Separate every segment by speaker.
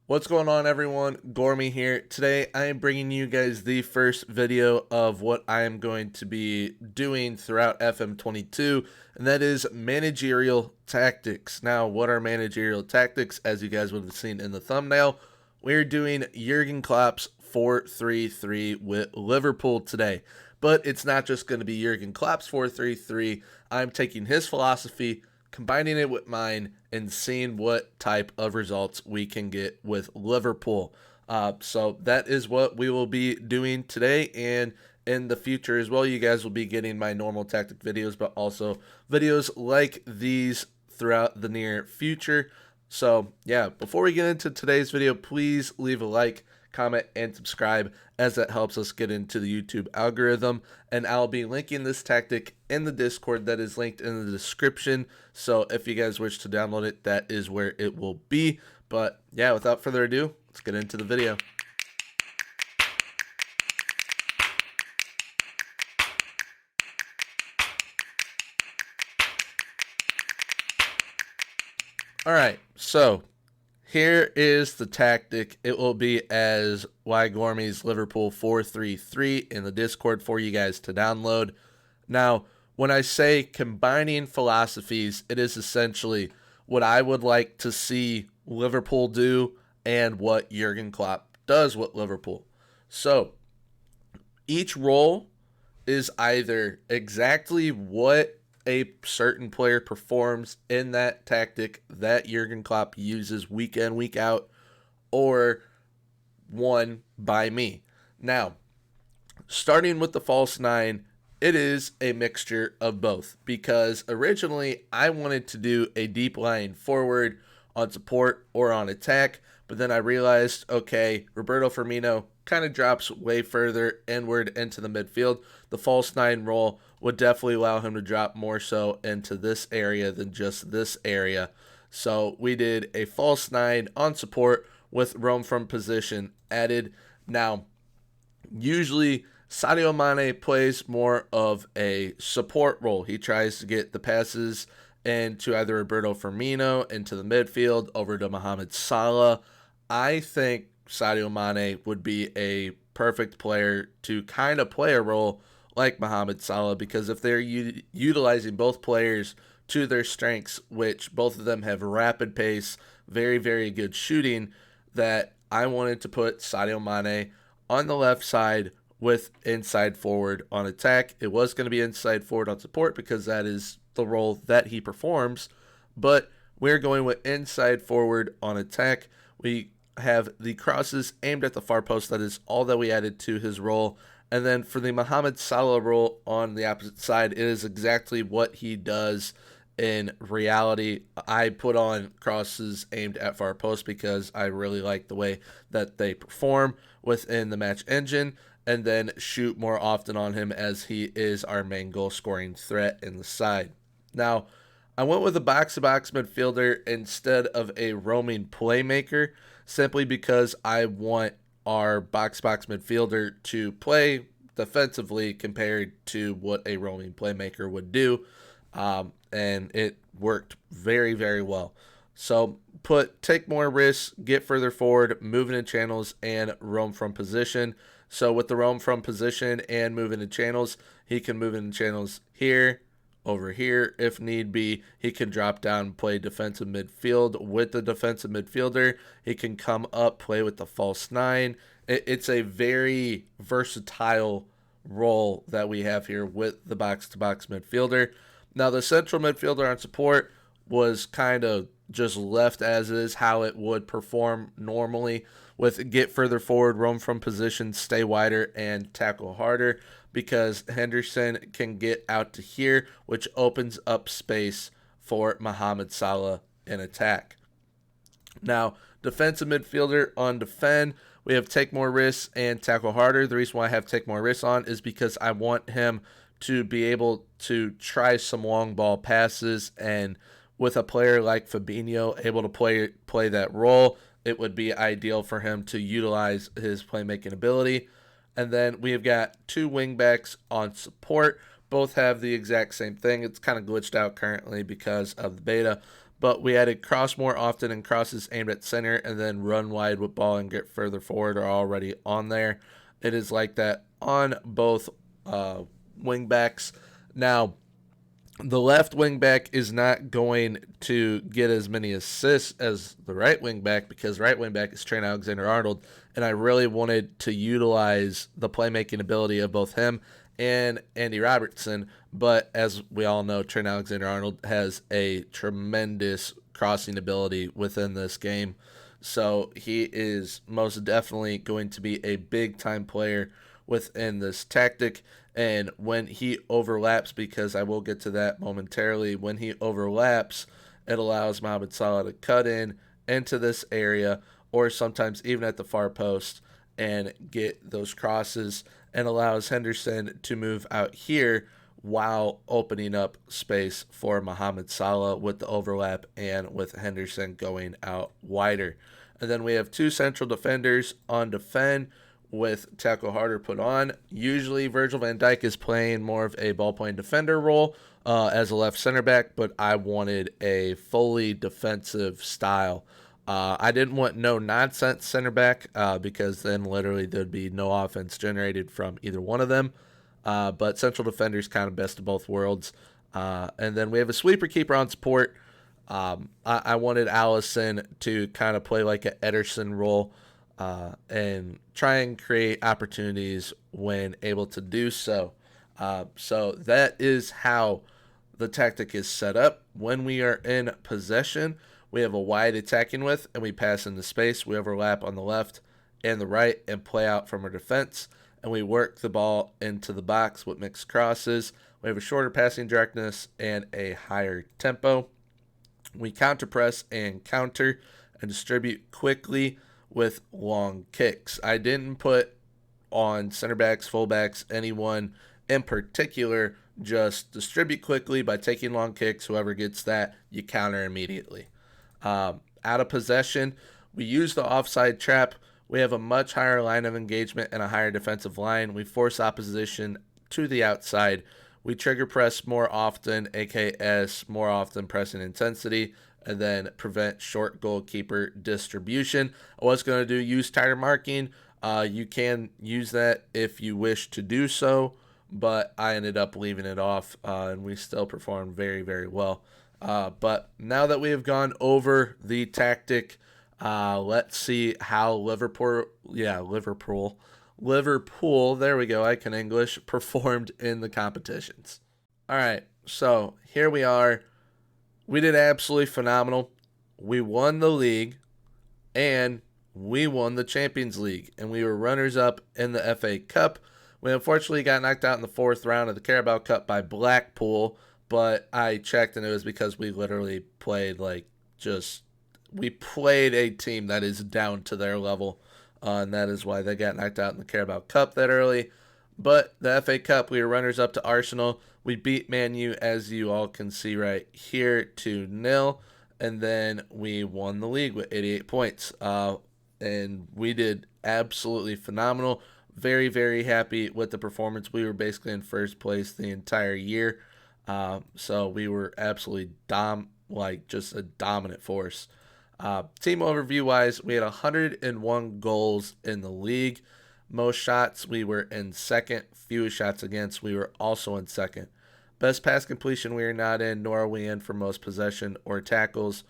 Speaker 1: What's going on, everyone? Gormy here. Today I am bringing you guys the first video of what I am going to be doing throughout FM22, and that is Managerial Tactics. Now, what are Managerial Tactics? As you guys would have seen in the thumbnail, we're doing Jurgen Klopp's 4-3-3 with Liverpool today. But it's not just going to be Jurgen Klopp's 4-3-3. I'm taking his philosophy, combining it with mine, and seeing what type of results we can get with Liverpool. So that is what we will be doing today and in the future as well. You guys will be getting my normal tactic videos, but also videos like these throughout the near future. So yeah, before we get into today's video, please leave a like, comment, and subscribe, as that helps us get into the YouTube algorithm. And I'll be linking this tactic in the Discord that is linked in the description. So if you guys wish to download it, that is where it will be. But yeah, without further ado, let's get into the video. Alright, so here is the tactic. It will be as Gormy's Liverpool 4-3-3 in the Discord for you guys to download. Now, when I say combining philosophies, it is essentially what I would like to see Liverpool do and what Jurgen Klopp does with Liverpool. So, each role is either exactly what a certain player performs in that tactic that Jurgen Klopp uses week in, week out, or won by me. Now, starting with the false nine, it is a mixture of both, because originally I wanted to do a deep line forward on support or on attack, but then I realized, okay, Roberto Firmino kind of drops way further inward into the midfield. The false nine role would definitely allow him to drop more so into this area than just this area. So we did a false nine on support with roam from position added. Now, usually Sadio Mane plays more of a support role. He tries to get the passes into either Roberto Firmino, into the midfield, over to Mohamed Salah. I think Sadio Mane would be a perfect player to kind of play a role like Mohamed Salah, because if they're utilizing both players to their strengths, which both of them have rapid pace, very, very good shooting, that I wanted to put Sadio Mane on the left side with inside forward on attack. It was going to be inside forward on support because that is the role that he performs, but we're going with inside forward on attack. We have the crosses aimed at the far post. That is all that we added to his role. And then for the Mohamed Salah role on the opposite side, it is exactly what he does in reality. I put on crosses aimed at far post because I really like the way that they perform within the match engine, and then shoot more often on him as he is our main goal scoring threat in the side. Now, I went with a box-to-box midfielder instead of a roaming playmaker, simply because I want our box-to-box midfielder to play defensively compared to what a roaming playmaker would do, and it worked very, very well. So take more risks, get further forward, moving in channels, and roam from position. So with the roam from position and moving in channels, he can move in channels here, over here if need be. He can drop down, play defensive midfield with the defensive midfielder. He can come up, play with the false nine. It's a very versatile role that we have here with the box-to-box midfielder. Now, the central midfielder on support was kind of just left as is, how it would perform normally, with get further forward, roam from position, stay wider, and tackle harder, because Henderson can get out to here, which opens up space for Mohamed Salah in attack. Now, defensive midfielder on defend, we have take more risks and tackle harder. The reason why I have take more risks on is because I want him to be able to try some long ball passes, and with a player like Fabinho able to play that role, it would be ideal for him to utilize his playmaking ability. And then we have got two wingbacks on support. Both have the exact same thing. It's kind of glitched out currently because of the beta, but we added cross more often, and crosses aimed at center and then run wide with ball and get further forward are already on there. It is like that on both wing backs. Now, the left wing back is not going to get as many assists as the right wing back because right wing back is Trent Alexander-Arnold, and I really wanted to utilize the playmaking ability of both him and Andy Robertson. But as we all know, Trent Alexander-Arnold has a tremendous crossing ability within this game. So he is most definitely going to be a big-time player within this tactic. And when he overlaps, because I will get to that momentarily, when he overlaps, it allows Mohamed Salah to cut in into this area or sometimes even at the far post and get those crosses and allows Henderson to move out here while opening up space for Mohamed Salah with the overlap and with Henderson going out wider. And then we have two central defenders on defend with tackle harder put on. Usually Virgil van Dijk is playing more of a ball-playing defender role as a left center back, but I wanted a fully defensive style. I didn't want no-nonsense center back because then literally there'd be no offense generated from either one of them. But central defenders kind of best of both worlds. And then we have a sweeper keeper on support. I wanted Allison to kind of play like an Ederson role and try and create opportunities when able to do so. So that is how the tactic is set up. When we are in possession, we have a wide attacking width and we pass into space. We overlap on the left and the right and play out from our defense. And we work the ball into the box with mixed crosses. We have a shorter passing directness and a higher tempo. We counter press and counter and distribute quickly with long kicks. I didn't put on center backs, fullbacks, anyone in particular. Just distribute quickly by taking long kicks. Whoever gets that, you counter immediately. Out of possession, we use the offside trap. We have a much higher line of engagement and a higher defensive line. We force opposition to the outside. We trigger press more often, AKS more often pressing intensity, and then prevent short goalkeeper distribution. I was going to use tighter marking. You can use that if you wish to do so, but I ended up leaving it off, and we still performed very, very well. But now that we have gone over the tactic, let's see how Liverpool, there we go, I can English, performed in the competitions. All right, so here we are. We did absolutely phenomenal. We won the league, and we won the Champions League, and we were runners-up in the FA Cup. We unfortunately got knocked out in the fourth round of the Carabao Cup by Blackpool, but I checked, and it was because we literally played we played a team that is down to their level, and that is why they got knocked out in the Carabao Cup that early. But the FA Cup, we were runners-up to Arsenal. We beat Man U, as you all can see right here, 2-0. And then we won the league with 88 points. And we did absolutely phenomenal. Very, very happy with the performance. We were basically in first place the entire year. So we were absolutely just a dominant force. Team overview-wise, we had 101 goals in the league. Most shots, we were in second. Fewest shots against, we were also in second. Best pass completion, we are not in, nor are we in for most possession or tackles,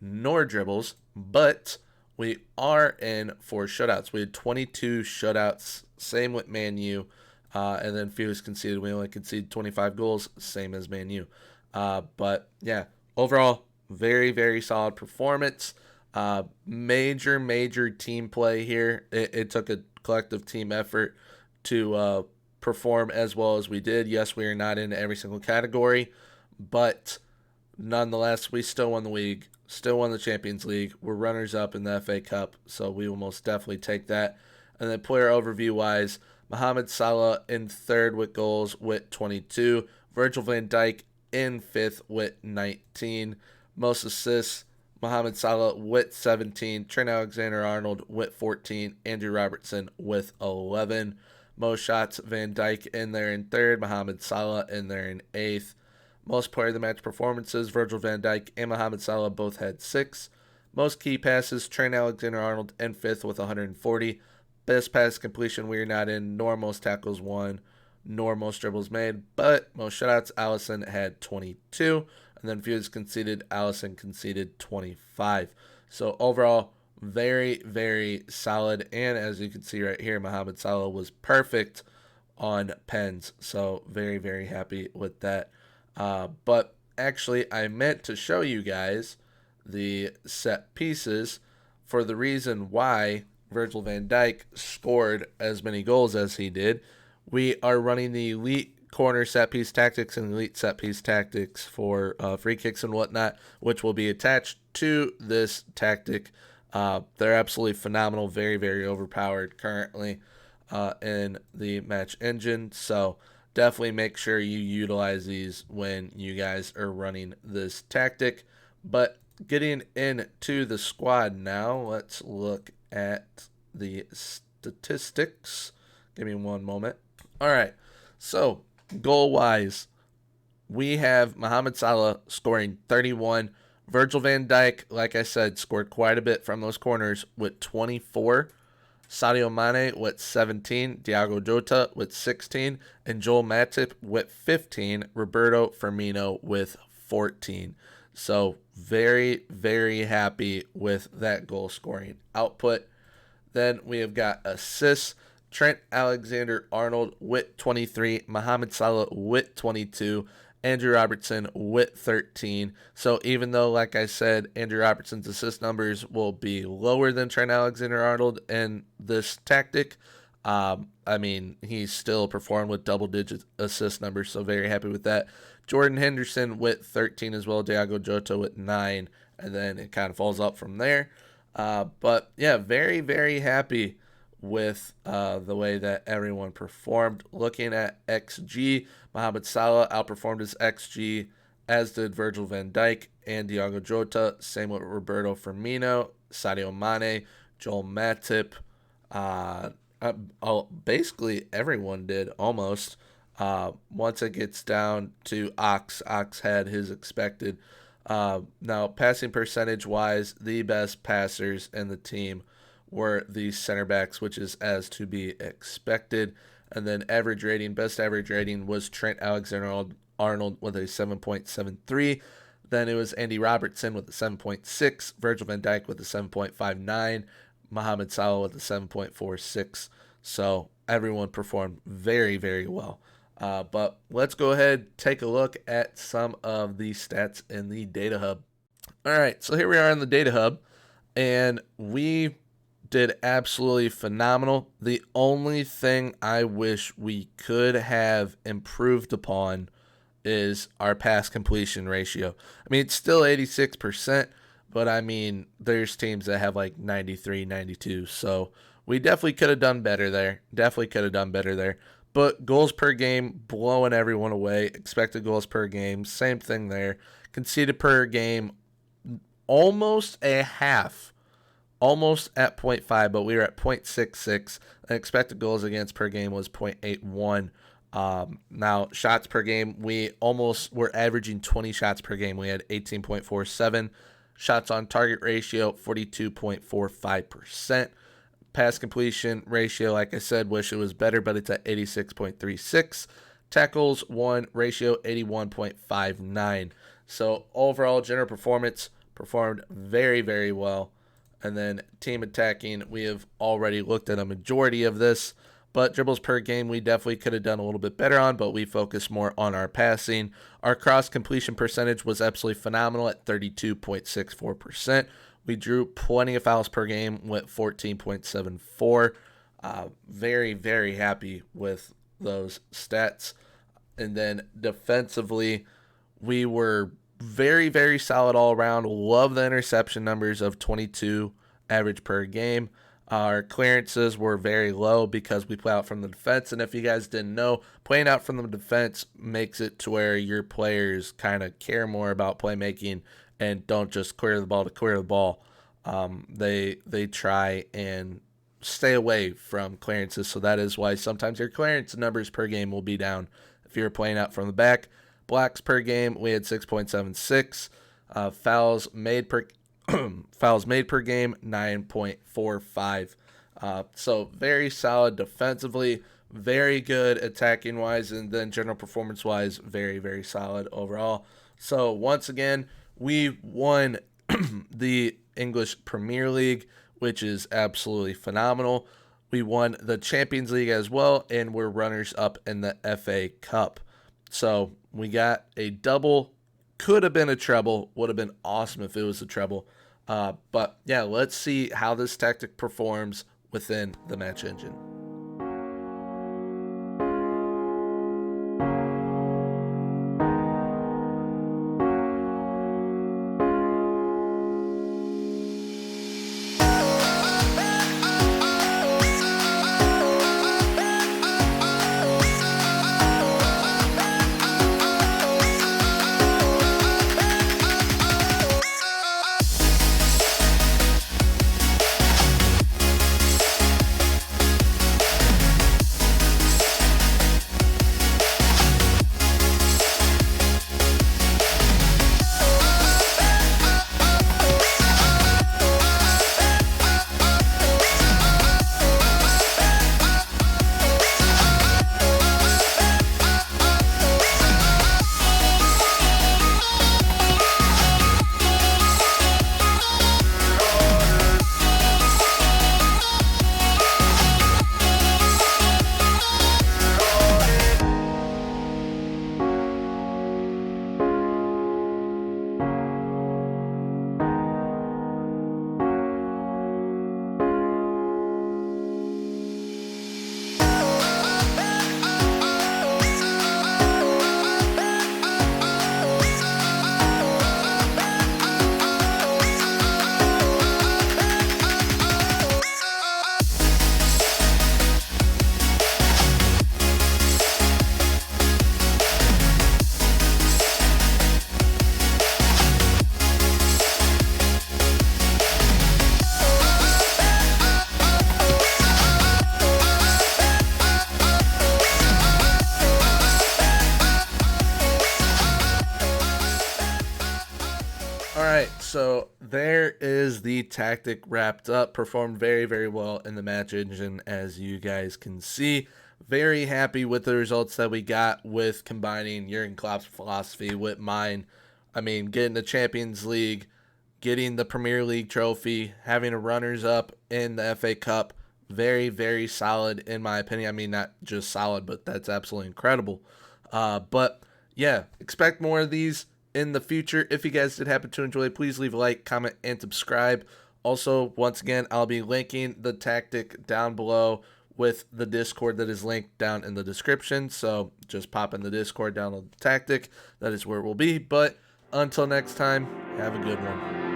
Speaker 1: nor dribbles. But we are in for shutouts. We had 22 shutouts, same with Man U. And then fewest conceded, we only conceded 25 goals, same as Man U. But yeah, overall, very, very solid performance. Major team play here. It took a collective team effort to perform as well as we did. Yes, we are not in every single category, but nonetheless, we still won the league, still won the Champions League. We're runners-up in the FA Cup, so we will most definitely take that. And then player overview-wise, Mohamed Salah in third with goals with 22. Virgil van Dijk in fifth with 19. Most assists, Mohamed Salah with 17. Trent Alexander-Arnold with 14. Andrew Robertson with 11. Most shots, Van Dijk in there in third. Mohamed Salah in there in eighth. Most player of the match performances, Virgil van Dijk and Mohamed Salah both had 6. Most key passes, Trent Alexander-Arnold in 5th with 140. Best pass completion, we are not in, nor most tackles won, nor most dribbles made, but most shutouts, Alisson had 22, and then fewest conceded, Alisson conceded 25. So overall, very, very solid, and as you can see right here, Mohamed Salah was perfect on pens, so very, very happy with that. But actually, I meant to show you guys the set pieces for the reason why Virgil van Dijk scored as many goals as he did. We are running the elite corner set piece tactics and elite set piece tactics for free kicks and whatnot, which will be attached to this tactic. They're absolutely phenomenal, very, very overpowered currently in the match engine. So definitely make sure you utilize these when you guys are running this tactic. But getting into the squad now, let's look at the statistics. Give me one moment. All right, so goal-wise, we have Mohamed Salah scoring 31. Virgil van Dijk, like I said, scored quite a bit from those corners with 24. Sadio Mane with 17, Diogo Jota with 16, and Joel Matip with 15, Roberto Firmino with 14. So very, very happy with that goal scoring output. Then we have got assists. Trent Alexander-Arnold with 23, Mohamed Salah with 22, Andrew Robertson with 13. So even though, like I said, Andrew Robertson's assist numbers will be lower than Trent Alexander-Arnold in this tactic, he still performed with double-digit assist numbers, so very happy with that. Jordan Henderson with 13 as well, Diogo Jota with 9, and then it kind of falls up from there. But yeah, very, very happy with the way that everyone performed. Looking at XG, Mohamed Salah outperformed his XG, as did Virgil van Dijk and Diogo Jota. Same with Roberto Firmino, Sadio Mane, Joel Matip. Basically everyone did almost. Once it gets down to Ox had his expected. Now, passing percentage-wise, the best passers in the team were the center backs, which is as to be expected. And then average rating, best average rating was Trent Alexander-Arnold with a 7.73. Then it was Andy Robertson with a 7.6, Virgil van Dijk with a 7.59, Mohamed Salah with a 7.46. So everyone performed very, very well. But let's go ahead, take a look at some of the stats in the Data Hub. All right, so here we are in the Data Hub, and we did absolutely phenomenal. The only thing I wish we could have improved upon is our pass completion ratio. It's still 86%, but there's teams that have like 93, 92. So we definitely could have done better there. But goals per game, blowing everyone away. Expected goals per game, same thing there. Conceded per game, almost a half. Almost at 0.5, but we were at 0.66. And expected goals against per game was 0.81. Now, shots per game, we almost were averaging 20 shots per game. We had 18.47. Shots on target ratio, 42.45%. Pass completion ratio, like I said, wish it was better, but it's at 86.36. Tackles won ratio, 81.59. So overall, general performance performed very, very well. And then team attacking, we have already looked at a majority of this, but dribbles per game we definitely could have done a little bit better on, but we focus more on our passing. Our cross completion percentage was absolutely phenomenal at 32.64%. We drew plenty of fouls per game with 14.74. Very, very happy with those stats. And then defensively, we were very, very solid all around. Love the interception numbers of 22 average per game. Our clearances were very low because we play out from the defense. And if you guys didn't know, playing out from the defense makes it to where your players kind of care more about playmaking and don't just clear the ball to clear the ball. They try and stay away from clearances. So that is why sometimes your clearance numbers per game will be down if you're playing out from the back. blocks per game, we had 6.76. Fouls made per fouls made per game, 9.45. So very solid defensively, very good attacking wise, and then general performance wise, very, very solid overall. So once again, we won the English Premier League, which is absolutely phenomenal. We won the Champions League as well, and we're runners up in the FA Cup. So we got a double. Could have been a treble. Would have been awesome if it was a treble. But yeah, let's see how this tactic performs within the match engine. Alright, so there is the tactic wrapped up. Performed very, very well in the match engine, as you guys can see. Very happy with the results that we got with combining Jurgen Klopp's philosophy with mine. I mean, getting the Champions League, getting the Premier League trophy, having a runners-up in the FA Cup. Very, very solid in my opinion. I mean, not just solid, but that's absolutely incredible. But yeah, expect more of these in the future. If you guys did happen to enjoy, please leave a like, comment, and subscribe. Also, once again, I'll be linking the tactic down below with the Discord that is linked down in the description. So just pop in the Discord, download the tactic. That is where it will be. But until next time, have a good one.